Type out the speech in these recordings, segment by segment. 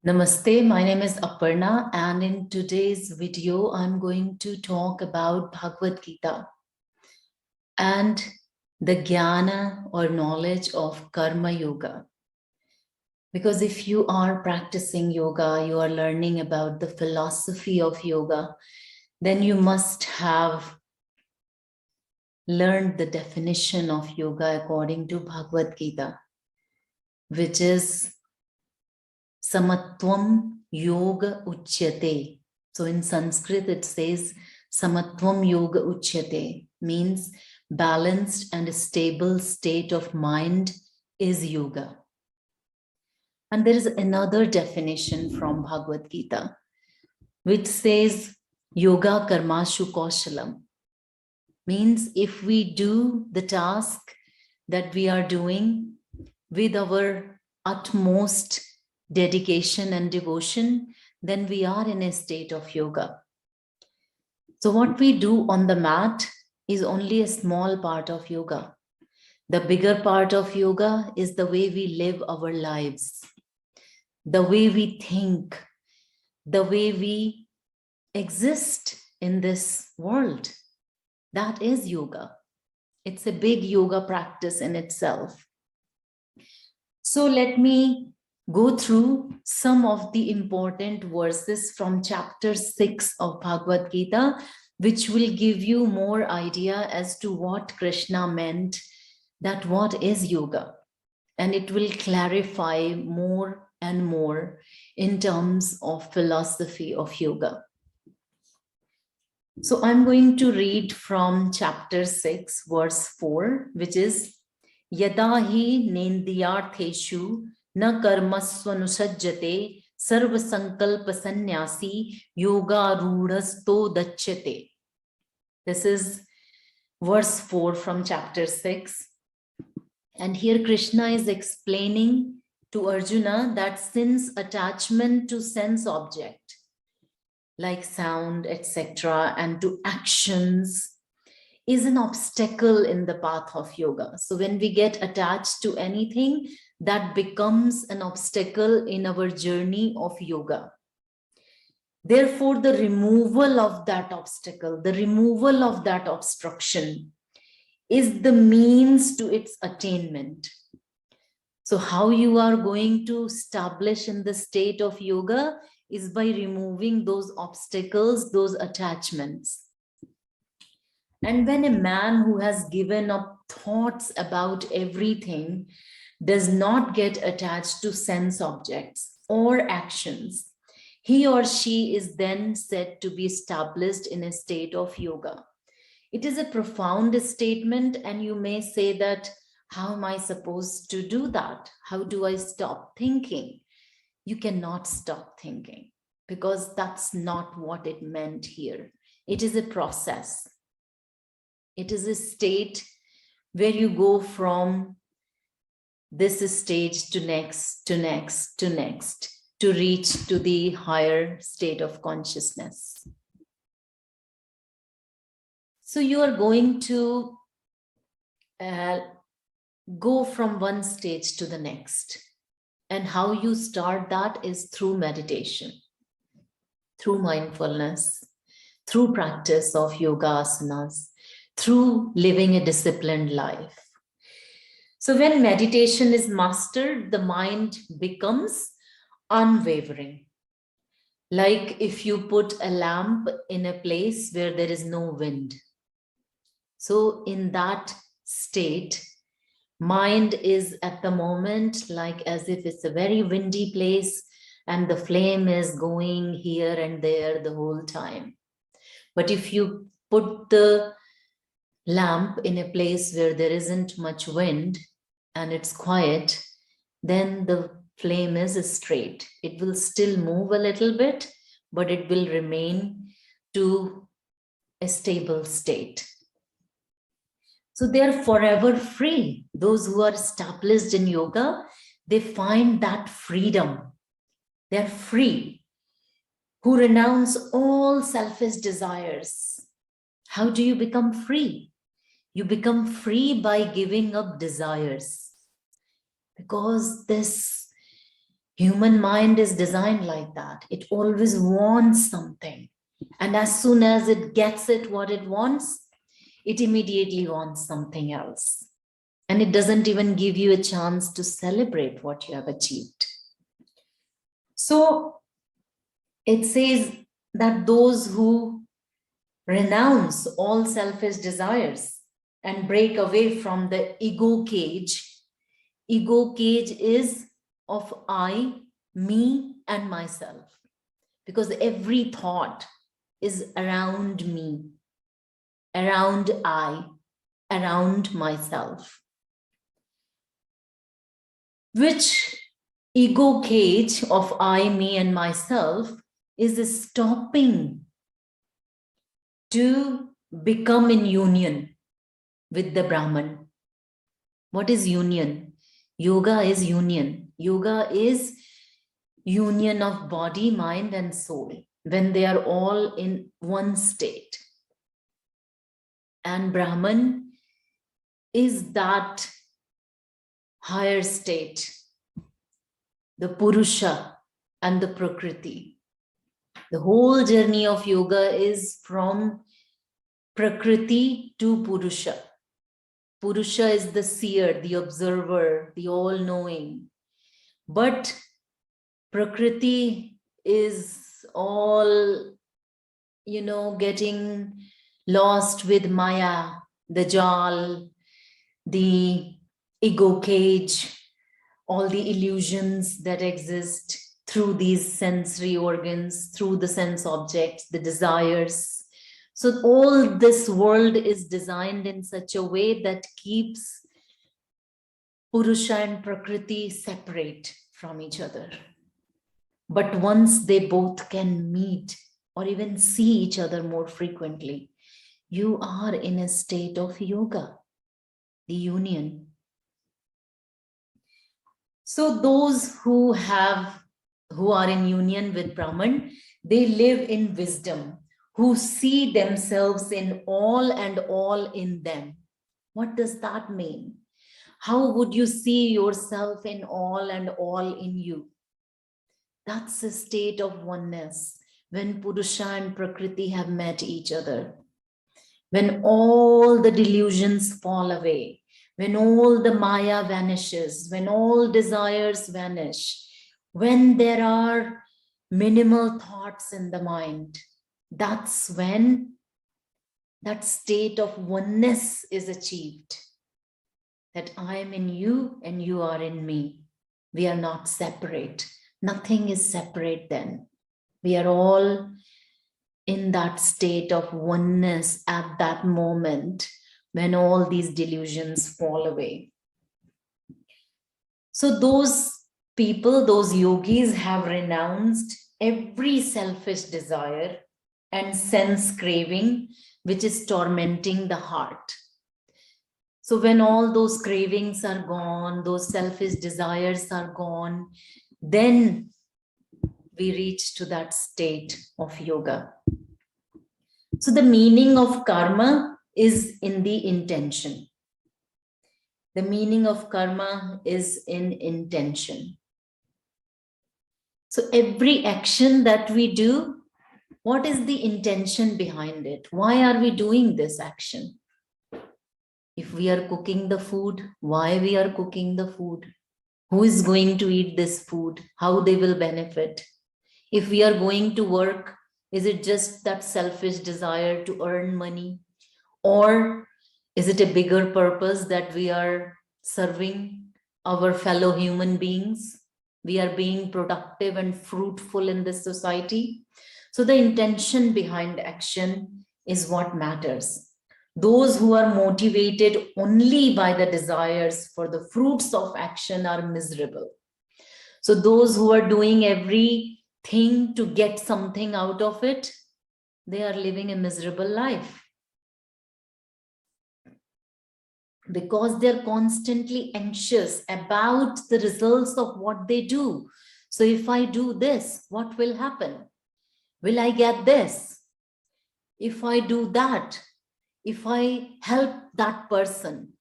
Namaste, my name is Aparna, and in today's video, I'm going to talk about Bhagavad Gita and the jnana or knowledge of Karma Yoga. Because if you are practicing yoga, you are learning about the philosophy of yoga, then you must have learned the definition of yoga according to Bhagavad Gita, which is Samatvam Yoga Uchyate. So in Sanskrit it says Samatvam Yoga Uchyate, means balanced and stable state of mind is yoga. And there is another definition from Bhagavad Gita, which says Yoga Karmashu Kaushalam, means if we do the task that we are doing with our utmost dedication and devotion, then we are in a state of yoga. So what we do on the mat is only a small part of yoga. The bigger part of yoga is the way we live our lives, the way we think, the way we exist in this world. That is yoga. It's a big yoga practice in itself. So let me go through some of the important verses from chapter 6 of Bhagavad Gita, which will give you more idea as to what Krishna meant, that what is yoga. And it will clarify more and more in terms of philosophy of yoga. So I'm going to read from chapter 6, verse 4, which is Yada hi nendiyartheshu na karmasvanusajjate sarva sankalpa sannyasi yoga rudhasto dachyate. This is verse 4 from chapter 6. And here Krishna is explaining to Arjuna that since attachment to sense object, like sound, etc., and to actions is an obstacle in the path of yoga. So when we get attached to anything, that becomes an obstacle in our journey of yoga. Therefore, the removal of that obstacle, the removal of that obstruction is the means to its attainment. So how you are going to establish in the state of yoga is by removing those obstacles, those attachments. And when a man who has given up thoughts about everything does not get attached to sense objects or actions, he or she is then said to be established in a state of yoga. It is a profound statement, and you may say that, how am I supposed to do that? How do I stop thinking? You cannot stop thinking, because that's not what it meant here. It is a process. It is a state where you go from this stage to next, to next, to next, to reach to the higher state of consciousness. So you are going to go from one stage to the next. And how you start that is through meditation, through mindfulness, through practice of yoga asanas, through living a disciplined life. So when meditation is mastered, the mind becomes unwavering. Like if you put a lamp in a place where there is no wind. So in that state, mind is at the moment like as if it's a very windy place and the flame is going here and there the whole time. But if you put the lamp in a place where there isn't much wind and it's quiet, then the flame is straight. It will still move a little bit, but it will remain to a stable state. So they're forever free. Those who are established in yoga, they find that freedom. They're free, who renounce all selfish desires. How do you become free? You become free by giving up desires. Because this Human mind is designed like that. It always wants something. And as soon as it gets it what it wants, it immediately wants something else. And it doesn't even give you a chance to celebrate what you have achieved. So it says that those who renounce all selfish desires and break away from the ego cage is of I, me, and myself. Because every thought is around me, around I, around myself. Which ego cage of I, me, and myself is stopping to become in union with the Brahman. What is union? Yoga is union. Yoga is union of body, mind, and soul, when they are all in one state. And Brahman is that higher state, the Purusha and the Prakriti. The whole journey of yoga is from Prakriti to Purusha. Purusha is the seer, the observer, the all-knowing. But Prakriti is all, getting lost with Maya, the Jal, the ego cage, all the illusions that exist through these sensory organs, through the sense objects, the desires. So all this world is designed in such a way that keeps Purusha and Prakriti separate from each other. But once they both can meet or even see each other more frequently, you are in a state of yoga, the union. So those who are in union with Brahman, they live in wisdom, who see themselves in all and all in them. What does that mean? How would you see yourself in all and all in you? That's a state of oneness, when Purusha and Prakriti have met each other. When all the delusions fall away, when all the Maya vanishes, when all desires vanish, when there are minimal thoughts in the mind, that's when that state of oneness is achieved. That I am in you and you are in me. We are not separate. Nothing is separate then. We are all in that state of oneness at that moment when all these delusions fall away. So those people, those yogis, have renounced every selfish desire and sense craving which is tormenting the heart. So when all those cravings are gone, those selfish desires are gone, then we reach to that state of yoga. So the meaning of karma is in the intention. The meaning of karma is in intention. So every action that we do, what is the intention behind it? Why are we doing this action? If we are cooking the food, why we are cooking the food? Who is going to eat this food? How they will benefit? If we are going to work, is it just that selfish desire to earn money? Or is it a bigger purpose that we are serving our fellow human beings? We are being productive and fruitful in this society. So the intention behind action is what matters. Those who are motivated only by the desires for the fruits of action are miserable. So those who are doing everything to get something out of it, they are living a miserable life. Because they're constantly anxious about the results of what they do. So if I do this, what will happen? Will I get this? If I do that, if I help that person,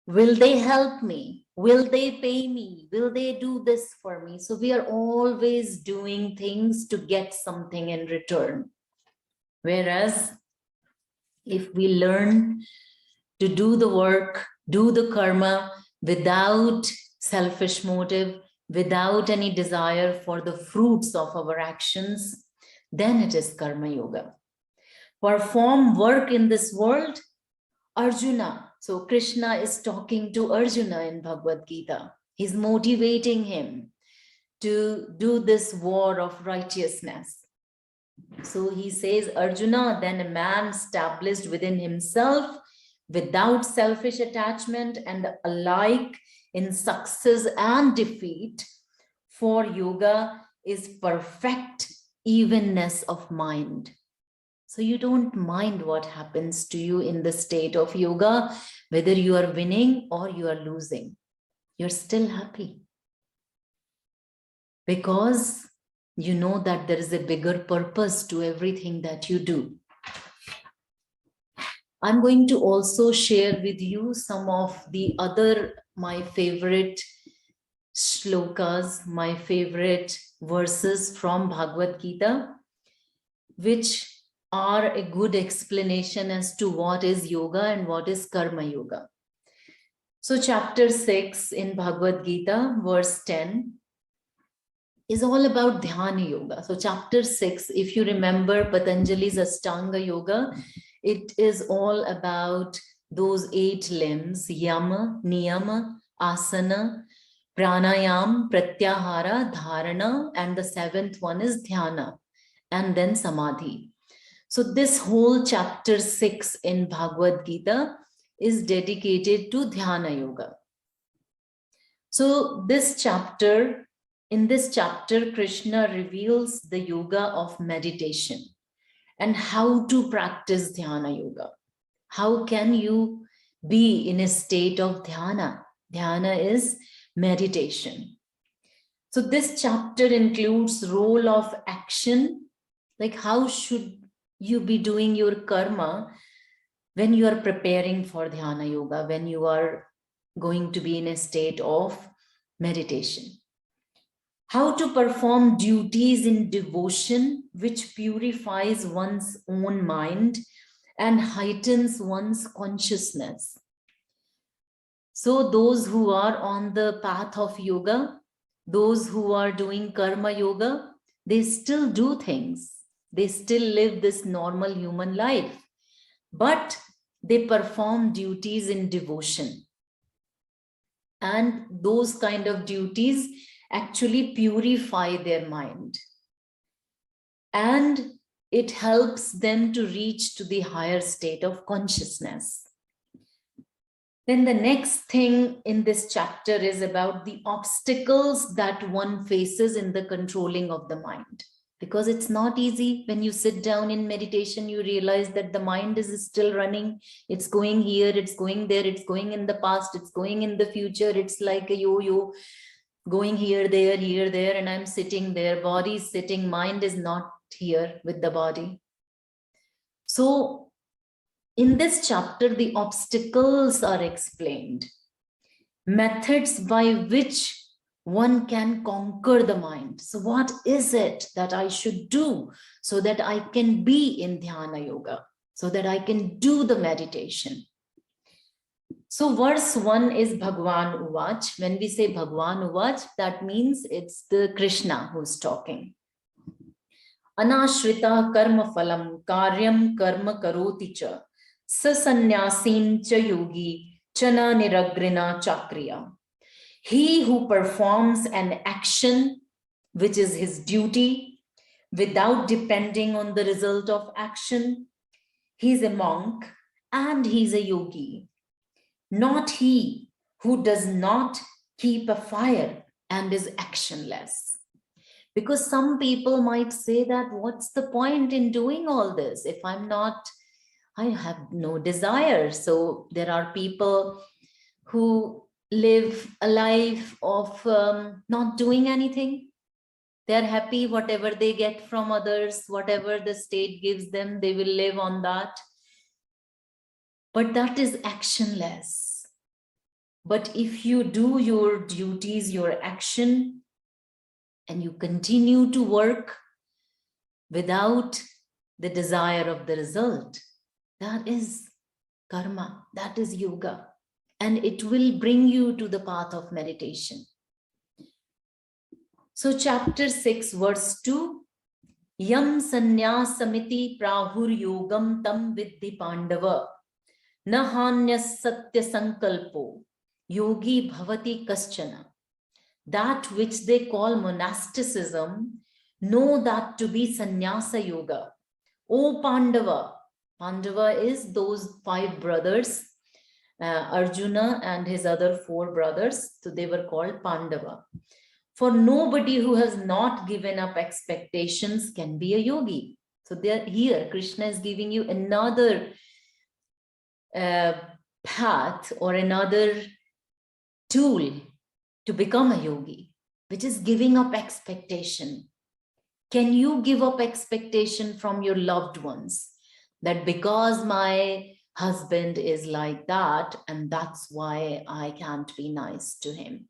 will they help me? Will they pay me? Will they do this for me? So we are always doing things to get something in return. Whereas if we learn to do the work, do the karma without selfish motive, without any desire for the fruits of our actions, then it is karma yoga. Perform work in this world, Arjuna. So Krishna is talking to Arjuna in Bhagavad Gita. He's motivating him to do this war of righteousness. So he says, Arjuna, then a man established within himself without selfish attachment and alike in success and defeat, for yoga is perfect evenness of mind. So you don't mind what happens to you in the state of yoga, whether you are winning or you are losing. You're still happy. Because you know that there is a bigger purpose to everything that you do. I'm going to also share with you some of the other, my favorite shlokas, my favorite verses from Bhagavad Gita, which are a good explanation as to what is yoga and what is karma yoga. So chapter 6 in Bhagavad Gita, verse 10, is all about dhyana yoga. So chapter 6, if you remember Patanjali's Ashtanga yoga, it is all about those 8 limbs: yama, niyama, asana, pranayam, pratyahara, dharana, and the 7th one is dhyana, and then samadhi. So this whole chapter 6 in Bhagavad Gita is dedicated to dhyana yoga. So in this chapter, Krishna reveals the yoga of meditation and how to practice dhyana yoga. How can you be in a state of dhyana? Dhyana is meditation. So this chapter includes role of action, like how should you be doing your karma when you are preparing for dhyana yoga, when you are going to be in a state of meditation. How to perform duties in devotion, which purifies one's own mind and heightens one's consciousness. So those who are on the path of yoga, those who are doing karma yoga, they still do things. They still live this normal human life, but they perform duties in devotion. And those kind of duties actually purify their mind. And it helps them to reach to the higher state of consciousness. Then the next thing in this chapter is about the obstacles that one faces in the controlling of the mind. Because it's not easy. When you sit down in meditation, you realize that the mind is still running. It's going here, it's going there, it's going in the past, it's going in the future. It's like a yo-yo, going here, there, and I'm sitting there. Body is sitting, mind is not here with the body. So in this chapter, the obstacles are explained. Methods by which one can conquer the mind. So what is it that I should do so that I can be in dhyana yoga, so that I can do the meditation? So verse 1 is Bhagwan Uvach. When we say Bhagwan Uvach, that means it's the Krishna who's talking. Anashrita karma phalam karyam karma karoti cha sasanyasin cha yogi chana niragrina chakriya. He who performs an action, which is his duty, without depending on the result of action, he's a monk and he's a yogi. Not he who does not keep a fire and is actionless. Because some people might say that, what's the point in doing all this if I have no desire? So there are people who live a life of not doing anything. They're happy whatever they get from others, whatever the state gives them, they will live on that. But that is actionless. But if you do your duties, your action, and you continue to work without the desire of the result, that is karma, that is yoga. And it will bring you to the path of meditation. So chapter 6, verse 2, Yam sanyasamiti prahur yogam tam viddhi pandava, nahanyas satya sankalpo, yogi bhavati kaschana. That which they call monasticism, know that to be sannyasa yoga. O Pandava, Pandava is those 5 brothers, Arjuna and his other 4 brothers, so they were called Pandava. For nobody who has not given up expectations can be a yogi. So here Krishna is giving you another path or another tool to become a yogi, which is giving up expectation. Can you give up expectation from your loved ones that because my husband is like that and that's why I can't be nice to him?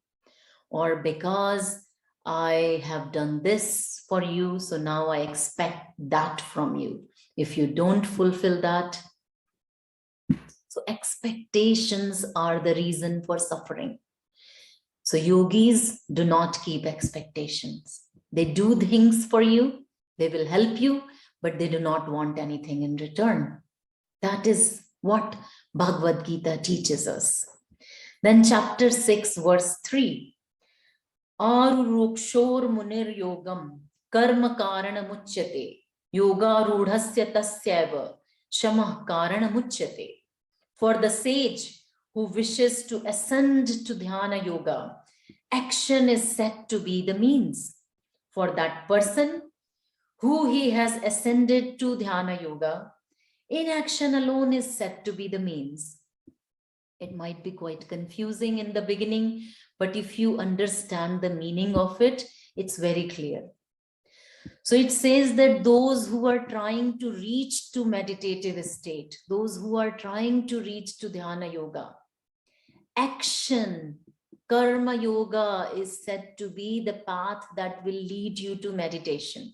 Or because I have done this for you, so now I expect that from you. If you don't fulfill that, so expectations are the reason for suffering. So yogis do not keep expectations. They do things for you, they will help you, but they do not want anything in return. That is what Bhagwadgeeta teaches us. Then chapter 6, verse 3. Arurukshor munir yogam karma karana muchyate yoga rudhasya tasyeva shamah karana muchyate. For the sage who wishes to ascend to dhyana yoga, action is said to be the means. For that person who he has ascended to dhyana yoga, inaction alone is said to be the means. It might be quite confusing in the beginning, but if you understand the meaning of it, it's very clear. So it says that those who are trying to reach to meditative state, those who are trying to reach to dhyana yoga, action, karma yoga is said to be the path that will lead you to meditation.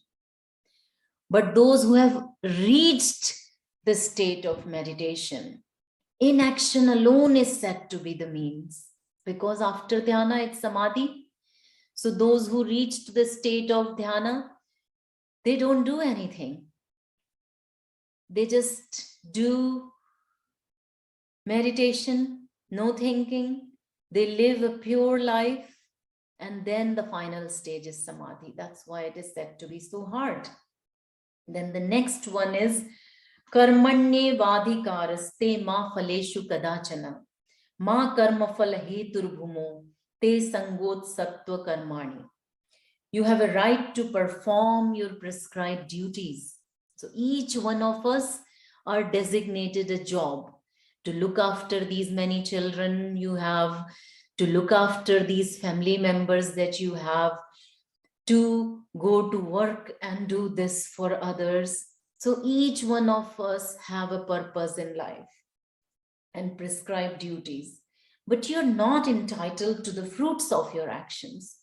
But those who have reached the state of meditation, inaction alone is said to be the means, because after dhyana it's samadhi. So those who reached the state of dhyana, they don't do anything. They just do meditation, no thinking. They live a pure life, and then the final stage is samadhi. That's why it is said to be so hard. Then the next one is karmanye vadhikaraste ma phaleshu kadachana ma karma phala heturbhumo te sangot sattva karmani. You have a right to perform your prescribed duties. So each one of us are designated a job to look after these many children you have, to look after these family members that you have, to go to work and do this for others. So each one of us have a purpose in life and prescribed duties, but you're not entitled to the fruits of your actions.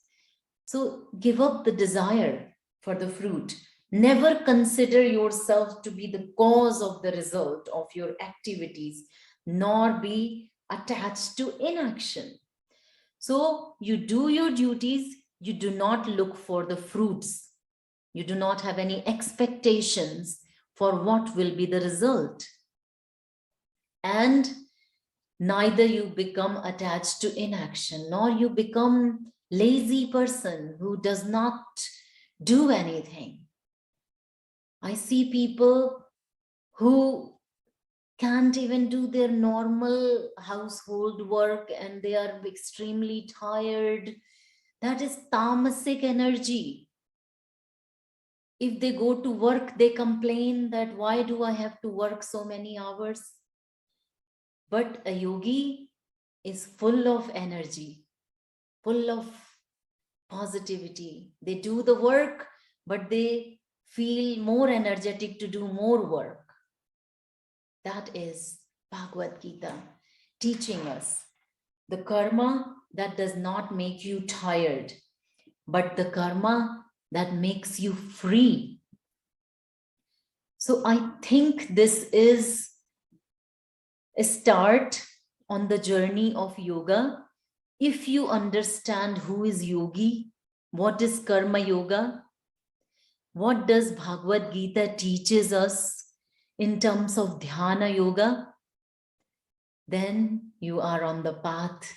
So give up the desire for the fruit. Never consider yourself to be the cause of the result of your activities, nor be attached to inaction. So you do your duties, you do not look for the fruits. You do not have any expectations for what will be the result. And neither you become attached to inaction, nor you become lazy person who does not do anything. I see people who can't even do their normal household work and they are extremely tired. That is tamasic energy. If they go to work, they complain that why do I have to work so many hours? But a yogi is full of energy, full of positivity. They do the work, but they feel more energetic to do more work. That is Bhagavad Gita teaching us the karma that does not make you tired, but the karma that makes you free. So I think this is a start on the journey of yoga. If you understand who is yogi, what is karma yoga, what does Bhagavad Gita teaches us in terms of dhyana yoga, then you are on the path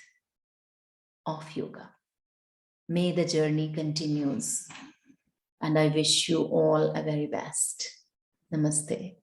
of yoga. May the journey continues. And I wish you all a very best. Namaste.